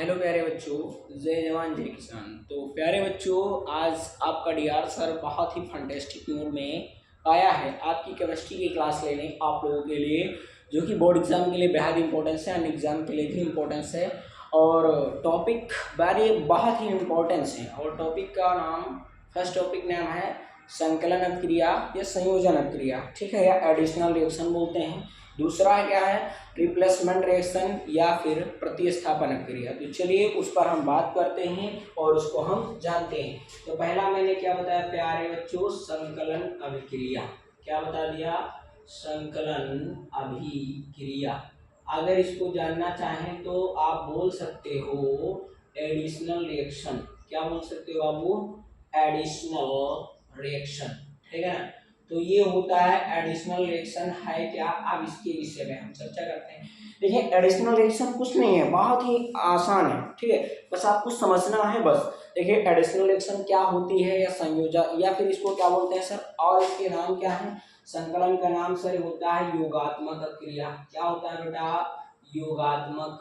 Hello प्यारे बच्चों, जय जवान जय किसान। तो प्यारे बच्चों, आज आपका डीआर सर बहुत ही फंटेस्टिक मूड में आया है आपकी केमिस्ट्री की क्लास लेने आप लोगों के लिए, जो कि बोर्ड एग्जाम के लिए बेहद इंपॉर्टेंस है, अन्य एग्जाम के लिए भी इम्पोर्टेंस है। और टॉपिक बारे बहुत ही इम्पोर्टेंस है। और टॉपिक का नाम, फर्स्ट टॉपिक नाम है संकलन अभिक्रिया या संयोजन अभिक्रिया, ठीक है, या एडिशनल रिएक्शन बोलते हैं। दूसरा क्या है, रिप्लेसमेंट रिएक्शन या फिर प्रतिस्थापन अभिक्रिया। तो चलिए उस पर हम बात करते हैं और उसको हम जानते हैं। तो पहला मैंने क्या बताया प्यारे बच्चों, संकलन अभिक्रिया। क्या बता दिया? संकलन अभिक्रिया। अगर इसको जानना चाहें तो आप बोल सकते हो एडिशनल रिएक्शन। क्या बोल सकते हो बाबू? एडिशनल रिएक्शन, ठीक है ना। तो ये होता है एडिशनल रिएक्शन है क्या, अब इसके विषय में हम चर्चा करते हैं। देखिए, एडिशनल रिएक्शन कुछ नहीं है, बहुत ही आसान है, ठीक है, बस आपको समझना है बस। देखिए, एडिशनल रिएक्शन क्या होती है, या संयोजन, या फिर इसको क्या बोलते हैं सर, और इसके नाम क्या है? संकलन का नाम सर होता है योगात्मक अभिक्रिया। क्या होता है बेटा? योगात्मक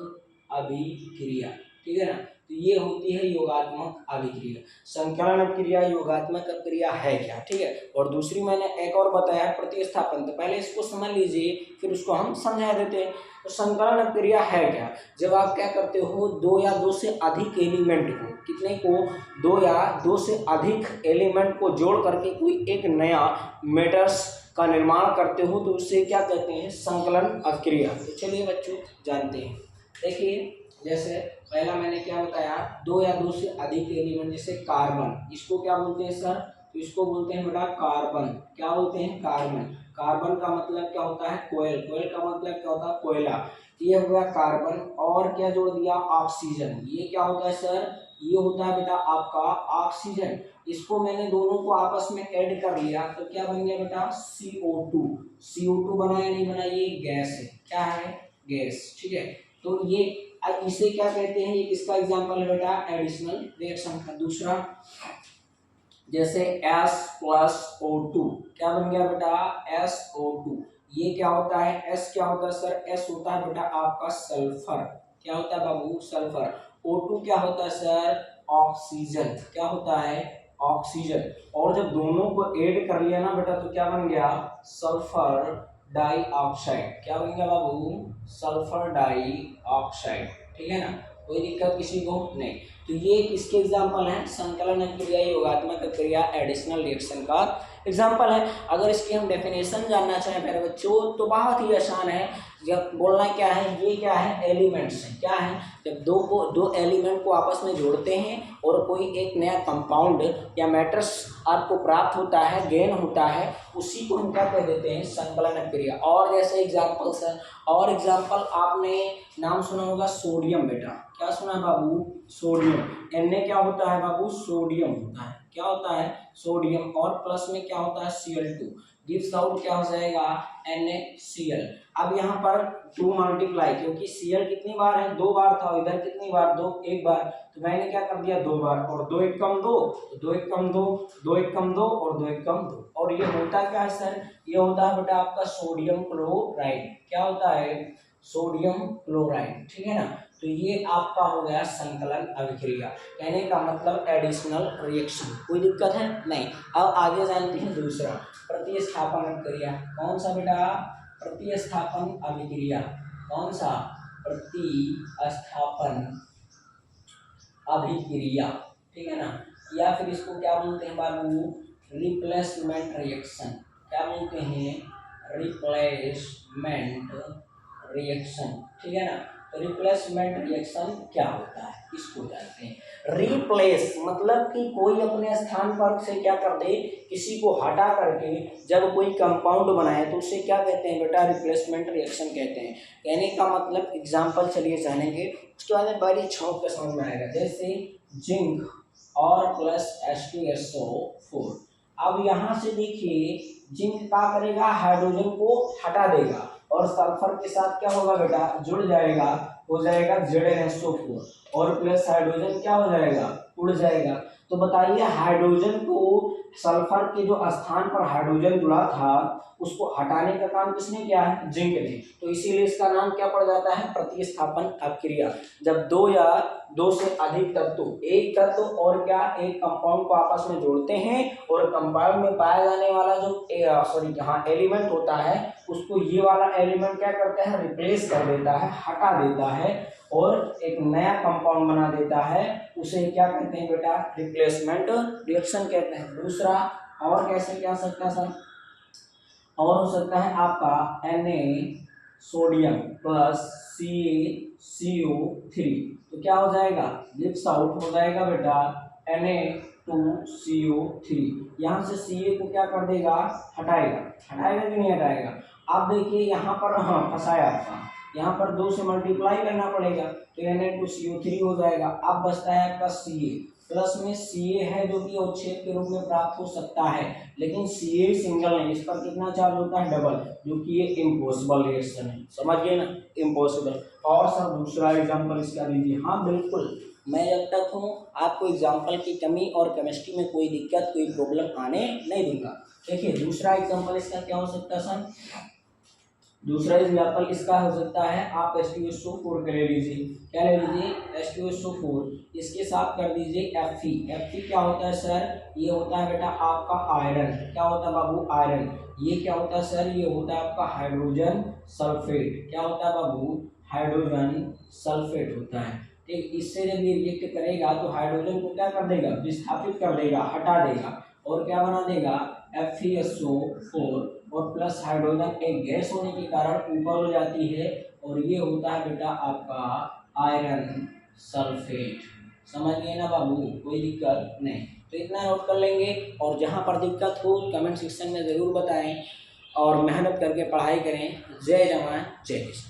अभिक्रिया, ठीक है ना। तो ये होती है योगात्मक अभिक्रिया। संकलन अभिक्रिया योगात्मक अभिक्रिया है क्या, ठीक है। और दूसरी मैंने एक और बताया है प्रतिस्थापन। तो पहले इसको समझ लीजिए, फिर उसको हम समझा देते हैं। तो संकलन अभिक्रिया है क्या? जब आप क्या करते हो, दो या दो से अधिक एलिमेंट को, कितने को? दो या दो से अधिक एलिमेंट को जोड़ करके कोई एक नया मैटर्स का निर्माण करते हो, तो उससे क्या कहते हैं? संकलन अभिक्रिया। तो चलिए बच्चों जानते हैं। देखिए, जैसे पहला मैंने क्या बताया, दो या दो से अधिक एलिमेंट, जैसे कार्बन, इसको क्या बोलते हैं सर? तो इसको बोलते हैं बेटा कार्बन। क्या बोलते हैं? कार्बन। कार्बन का मतलब क्या होता है? कोयल। कोयल का मतलब क्या होता है? कोयला। ये हो गया कार्बन। और क्या जोड़ दिया? ऑक्सीजन। ये क्या होता है सर? ये होता है बेटा आपका ऑक्सीजन। इसको मैंने दोनों को आपस में ऐड कर लिया, तो क्या बन गया बेटा? CO2। CO2 बना या नहीं बना? ये गैस है। क्या है? गैस, ठीक है। तो ये अब इसे क्या कहते हैं? ये किसका एग्जांपल है बेटा? एडिशनल रिएक्शन का। दूसरा, जैसे S+O2, क्या बन गया बेटा? SO2। ये क्या होता है? S क्या होता है सर? S होता है बेटा आपका सल्फर। क्या होता है बाबू? सल्फर। O2 क्या होता है सर? ऑक्सीजन। क्या होता है? ऑक्सीजन। और जब दोनों को ऐड कर लिया ना बेटा, तो क्या बन गया? Sulphur dioxide. क्या बन गया बाबू? सल्फर डाइऑक्साइड, ठीक है ना। कोई दिक्कत किसी को नहीं। तो ये किसके एग्जाम्पल हैं? संकलन अभिक्रिया योगात्मक अभिक्रिया एडिशनल रिएक्शन का एग्जाम्पल है। अगर इसकी हम डेफिनेशन जानना चाहें मेरे बच्चों, तो बहुत ही आसान है। जब बोलना क्या है, ये क्या है? एलिमेंट्स है। क्या है? जब दो एलिमेंट को आपस में जोड़ते हैं और कोई एक नया कंपाउंड या मैटर्स आपको प्राप्त होता है, गेन होता है, उसी को हम क्या कह देते हैं? संकलन अभिक्रिया। और जैसे एग्जाम्पल सर, और एग्जाम्पल आपने नाम सुना होगा सोडियम बेटा। क्या सुना है बाबू? सोडियम। Na क्या होता है बाबू? सोडियम होता है। क्या होता है? सोडियम। और प्लस में क्या होता है? Cl2 गिव्स आउट क्या हो जाएगा? NaCl। अब यहाँ पर 2 मल्टीप्लाई, क्योंकि Cl कितनी बार है? 2 बार था। इधर कितनी बार? 2, 1 बार। तो मैंने क्या कर दिया? 2 बार। और 2 1 कम 2, 2 1 कम 2, 2 1 कम 2 और 2 1 कम 2। और ये होता क्या है सर? ये होता है बेटा आपका सोडियम क्लोराइड। क्या होता है? सोडियम क्लोराइड, ठीक है ना। तो ये आपका हो गया संकलन अभिक्रिया। कहने का मतलब एडिशनल रिएक्शन। कोई दिक्कत है? नहीं। अब आगे जानते हैं दूसरा, प्रतिस्थापन अभिक्रिया। कौन सा बेटा? प्रतिस्थापन अभिक्रिया। कौन सा? प्रतिस्थापन अभिक्रिया, ठीक है ना। या फिर इसको क्या बोलते हैं बाबू? Replacement reaction. क्या बोलते हैं? रिप्लेसमेंट रिएक्शन, ठीक है ना। तो रिप्लेसमेंट रिएक्शन क्या होता है, इसको जानते हैं। रिप्लेस मतलब कि कोई अपने स्थान पर से क्या कर दे, किसी को हटा करके जब कोई कंपाउंड बनाए, तो उसे क्या कहते हैं बेटा? रिप्लेसमेंट रिएक्शन कहते हैं। कहने का मतलब एग्जांपल चलिए जानेंगे, उसके बाद में बड़ी छौक पे समझ में आएगा। जैसे जिंक और प्लस H2SO4। अब यहाँ से देखिए, जिंक क्या करेगा? हाइड्रोजन को हटा देगा और सल्फर के साथ क्या होगा बेटा? जुड़ जाएगा, हो जाएगा ZnSO4। और प्लस हाइड्रोजन क्या हो जाएगा? उड़ जाएगा। तो बताइए, हाइड्रोजन को सल्फर के जो स्थान पर हाइड्रोजन जुड़ा था उसको हटाने का काम किसने किया है, जिंक ने। तो इसीलिए इसका नाम क्या पड़ जाता है, प्रतिस्थापन अपक्रिया। जब दो या दो से अधिक तत्व एक तत्व और क्या एक कंपाउंड को आपस में जोड़ते हैं और कंपाउंड में पाया जाने वाला जो एलिमेंट होता है उसको ये वाला एलिमेंट क्या करता है, रिप्लेस कर देता है, हटा देता है और एक नया कंपाउंड बना देता है, उसे क्या कहते हैं बेटा, रिप्लेसमेंट रिएक्शन कहते हैं। दूसरा और कैसे क्या सकता है सर, और हो सकता है आपका Na सोडियम प्लस CaCO3, तो क्या हो जाएगा, गिव्स आउट हो जाएगा बेटा Na2CO3। यहाँ से Ca को क्या कर देगा, हटाएगा, हटाएगा कि नहीं हटाएगा। आप देखिए यहाँ पर फंसाया आपका, यहाँ पर 2 से मल्टीप्लाई करना पड़ेगा तो Na2CO3 हो जाएगा। अब बचता है आपका Ca, प्लस में Ca है जो कि अवच्छेद के रूप में प्राप्त हो सकता है, लेकिन Ca सिंगल नहीं, इस पर कितना चार्ज होता है, डबल, जो कि ये इम्पॉसिबल रिएक्शन है, समझ गए ना, इम्पॉसिबल। और सर दूसरा एग्जांपल इसका दीजिए। हाँ बिल्कुल, मैं जब तक हूँ आपको एग्जांपल की कमी और केमिस्ट्री में कोई दिक्कत कोई प्रॉब्लम आने नहीं दूंगा। देखिए दूसरा एग्जांपल इसका क्या हो सकता है सर, दूसरा एग्जाम्पल इसका हो सकता है, आप H2SO4 का ले लीजिए, क्या ले लीजिए, H2SO4, इसके साथ कर दीजिए Fe। Fe क्या होता है सर, ये होता है बेटा आपका आयरन, क्या होता है बाबू, आयरन। ये क्या होता है सर, ये होता है आपका हाइड्रोजन सल्फेट, क्या होता है बाबू, हाइड्रोजन सल्फेट होता है। ठीक, इससे जब ये रिएक्ट करेगा तो हाइड्रोजन को क्या कर देगा, विस्थापित कर देगा, हटा देगा और क्या बना देगा, FeSO4 और प्लस हाइड्रोजन एक गैस होने के कारण ऊपर हो जाती है और ये होता है बेटा आपका आयरन सल्फेट। समझ गए ना बाबू, कोई दिक्कत नहीं। तो इतना नोट कर लेंगे और जहाँ पर दिक्कत हो कमेंट सेक्शन में ज़रूर बताएं और मेहनत करके पढ़ाई करें। जय जवान जय किसान।